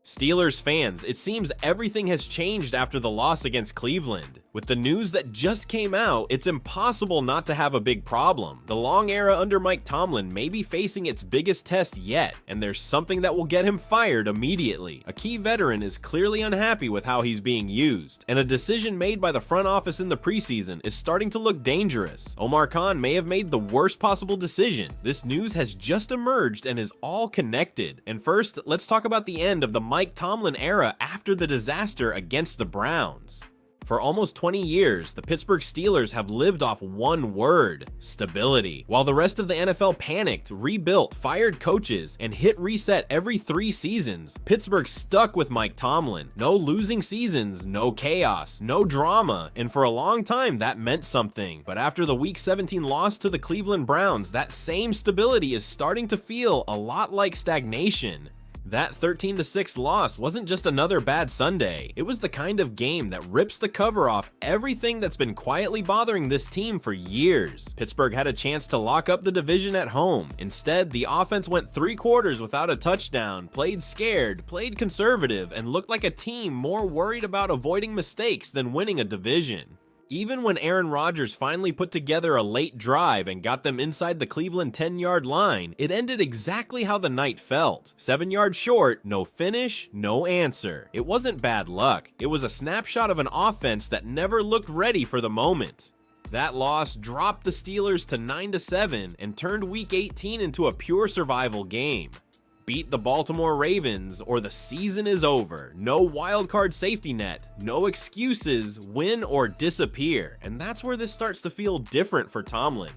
Steelers fans, it seems everything has changed after the loss against Cleveland. With the news that just came out, it's impossible not to have a big problem. The long era under Mike Tomlin may be facing its biggest test yet, and there's something that will get him fired immediately. A key veteran is clearly unhappy with how he's being used, and a decision made by the front office in the preseason is starting to look dangerous. Omar Khan may have made the worst possible decision. This news has just emerged and is all connected. And first, let's talk about the end of the Mike Tomlin era after the disaster against the Browns. For almost 20 years, the Pittsburgh Steelers have lived off one word: stability. While the rest of the NFL panicked, rebuilt, fired coaches, and hit reset every 3 seasons, Pittsburgh stuck with Mike Tomlin. No losing seasons, no chaos, no drama, and for a long time that meant something. But after the Week 17 loss to the Cleveland Browns, that same stability is starting to feel a lot like stagnation. That 13-6 loss wasn't just another bad Sunday. It was the kind of game that rips the cover off everything that's been quietly bothering this team for years. Pittsburgh had a chance to lock up the division at home. Instead, the offense went 3 quarters without a touchdown, played scared, played conservative, and looked like a team more worried about avoiding mistakes than winning a division. Even when Aaron Rodgers finally put together a late drive and got them inside the Cleveland 10-yard line, it ended exactly how the night felt. 7 yards short, no finish, no answer. It wasn't bad luck. It was a snapshot of an offense that never looked ready for the moment. That loss dropped the Steelers to 9-7 and turned Week 18 into a pure survival game. Beat the Baltimore Ravens or the season is over. No wildcard safety net, no excuses, win or disappear. And that's where this starts to feel different for Tomlin.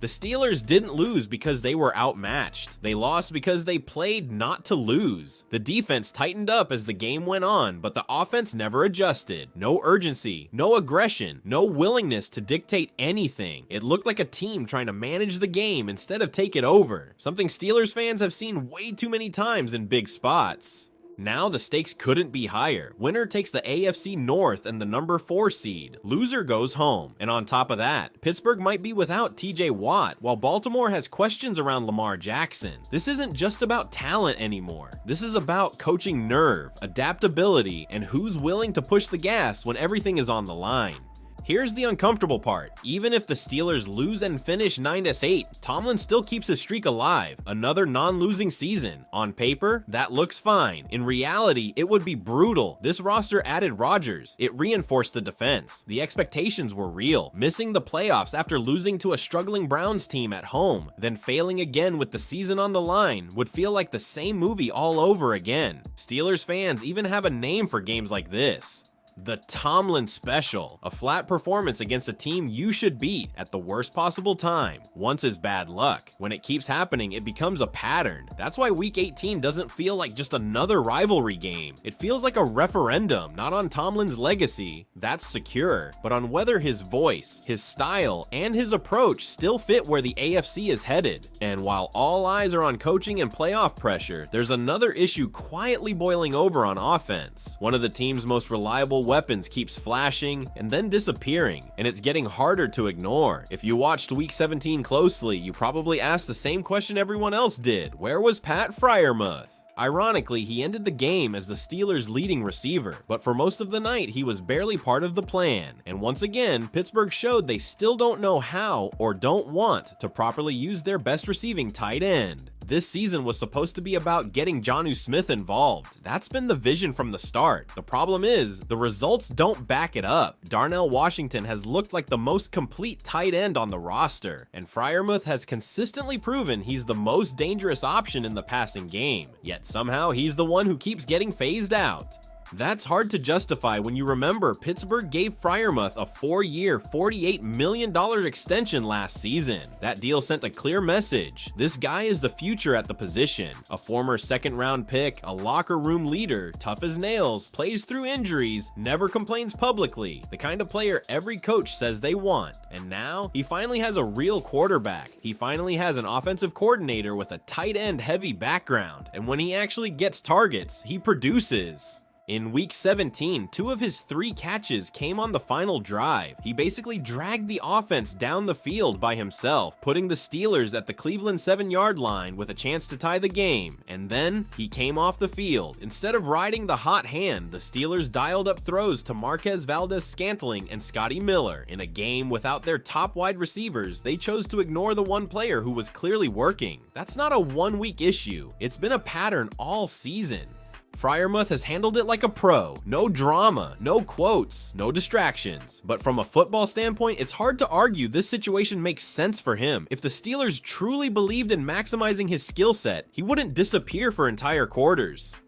The Steelers didn't lose because they were outmatched. They lost because they played not to lose. The defense tightened up as the game went on, but the offense never adjusted. No urgency, no aggression, no willingness to dictate anything. It looked like a team trying to manage the game instead of take it over. Something Steelers fans have seen way too many times in big spots. Now the stakes couldn't be higher. Winner takes the AFC North and the number 4 seed. Loser goes home. And on top of that, Pittsburgh might be without TJ Watt, while Baltimore has questions around Lamar Jackson. This isn't just about talent anymore. This is about coaching nerve, adaptability, and who's willing to push the gas when everything is on the line. Here's the uncomfortable part. Even if the Steelers lose and finish 9-8, Tomlin still keeps his streak alive. Another non-losing season. On paper, that looks fine. In reality, it would be brutal. This roster added Rodgers. It reinforced the defense. The expectations were real. Missing the playoffs after losing to a struggling Browns team at home, then failing again with the season on the line, would feel like the same movie all over again. Steelers fans even have a name for games like this: the Tomlin Special, a flat performance against a team you should beat at the worst possible time. Once is bad luck. When it keeps happening, it becomes a pattern. That's why Week 18 doesn't feel like just another rivalry game. It feels like a referendum, not on Tomlin's legacy, that's secure, but on whether his voice, his style, and his approach still fit where the AFC is headed. And while all eyes are on coaching and playoff pressure, there's another issue quietly boiling over on offense. One of the team's most reliable weapons keeps flashing and then disappearing, and it's getting harder to ignore. If you watched Week 17 closely, you probably asked the same question everyone else did: where was Pat Freiermuth? Ironically, he ended the game as the Steelers' leading receiver, but for most of the night he was barely part of the plan. And once again, Pittsburgh showed they still don't know how, or don't want, to properly use their best receiving tight end. This season was supposed to be about getting Jonnu Smith involved. That's been the vision from the start. The problem is, the results don't back it up. Darnell Washington has looked like the most complete tight end on the roster, and Freiermuth has consistently proven he's the most dangerous option in the passing game. Yet somehow he's the one who keeps getting phased out. That's hard to justify when you remember Pittsburgh gave Freiermuth a 4-year, $48 million extension last season. That deal sent a clear message: this guy is the future at the position. A former second-round pick, a locker room leader, tough as nails, plays through injuries, never complains publicly. The kind of player every coach says they want. And now, he finally has a real quarterback. He finally has an offensive coordinator with a tight end heavy background. And when he actually gets targets, he produces. In week 17, 2 of his 3 catches came on the final drive. He basically dragged the offense down the field by himself, putting the Steelers at the Cleveland 7-yard line with a chance to tie the game, and then he came off the field. Instead of riding the hot hand, the Steelers dialed up throws to Marquez Valdes-Scantling and Scotty Miller. In a game without their top wide receivers, they chose to ignore the one player who was clearly working. That's not a one-week issue. It's been a pattern all season. Freiermuth has handled it like a pro. No drama, no quotes, no distractions. But from a football standpoint, it's hard to argue this situation makes sense for him. If the Steelers truly believed in maximizing his skill set, he wouldn't disappear for entire quarters.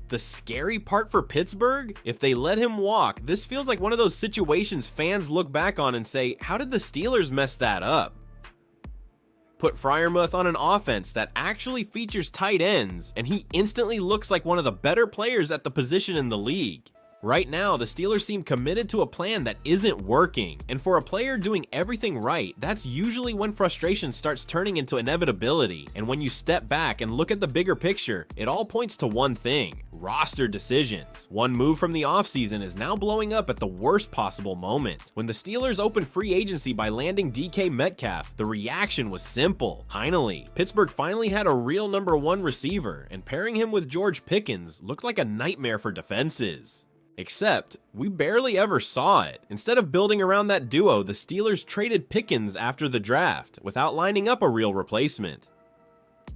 The scary part for Pittsburgh? If they let him walk, this feels like one of those situations fans look back on and say, how did the Steelers mess that up? Put Freiermuth on an offense that actually features tight ends, and he instantly looks like one of the better players at the position in the league. Right now, the Steelers seem committed to a plan that isn't working, and for a player doing everything right, that's usually when frustration starts turning into inevitability. And when you step back and look at the bigger picture, it all points to one thing: roster decisions. One move from the offseason is now blowing up at the worst possible moment. When the Steelers opened free agency by landing DK Metcalf, the reaction was simple. Pittsburgh finally had a real number 1 receiver, and pairing him with George Pickens looked like a nightmare for defenses. Except, we barely ever saw it. Instead of building around that duo, the Steelers traded Pickens after the draft, without lining up a real replacement.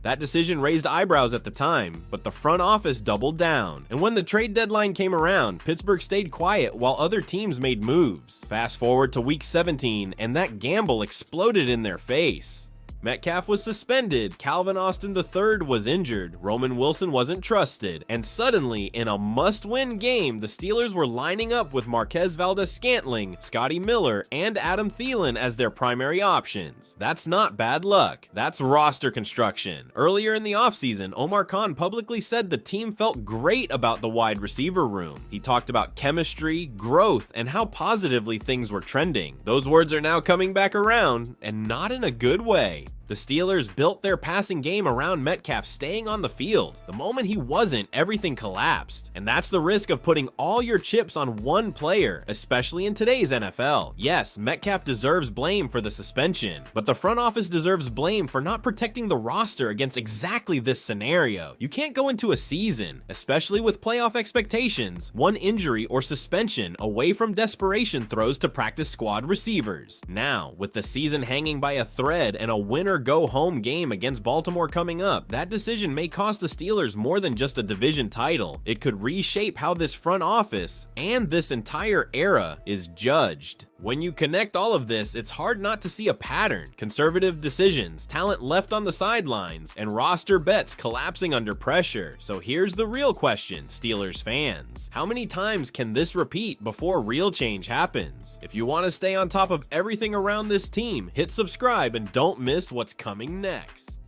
That decision raised eyebrows at the time, but the front office doubled down. And when the trade deadline came around, Pittsburgh stayed quiet while other teams made moves. Fast forward to week 17, and that gamble exploded in their face. Metcalf was suspended, Calvin Austin III was injured, Roman Wilson wasn't trusted, and suddenly, in a must-win game, the Steelers were lining up with Marquez Valdes-Scantling, Scotty Miller, and Adam Thielen as their primary options. That's not bad luck, that's roster construction. Earlier in the offseason, Omar Khan publicly said the team felt great about the wide receiver room. He talked about chemistry, growth, and how positively things were trending. Those words are now coming back around, and not in a good way. The Steelers built their passing game around Metcalf staying on the field. The moment he wasn't, everything collapsed. And that's the risk of putting all your chips on one player, especially in today's NFL. Yes, Metcalf deserves blame for the suspension, but the front office deserves blame for not protecting the roster against exactly this scenario. You can't go into a season, especially with playoff expectations, one injury or suspension away from desperation throws to practice squad receivers. Now, with the season hanging by a thread and a winner go home game against Baltimore coming up, that decision may cost the Steelers more than just a division title. It could reshape how this front office and this entire era is judged. When you connect all of this, it's hard not to see a pattern: conservative decisions, talent left on the sidelines, and roster bets collapsing under pressure. So here's the real question, Steelers fans. How many times can this repeat before real change happens? If you want to stay on top of everything around this team, hit subscribe and don't miss what's coming next.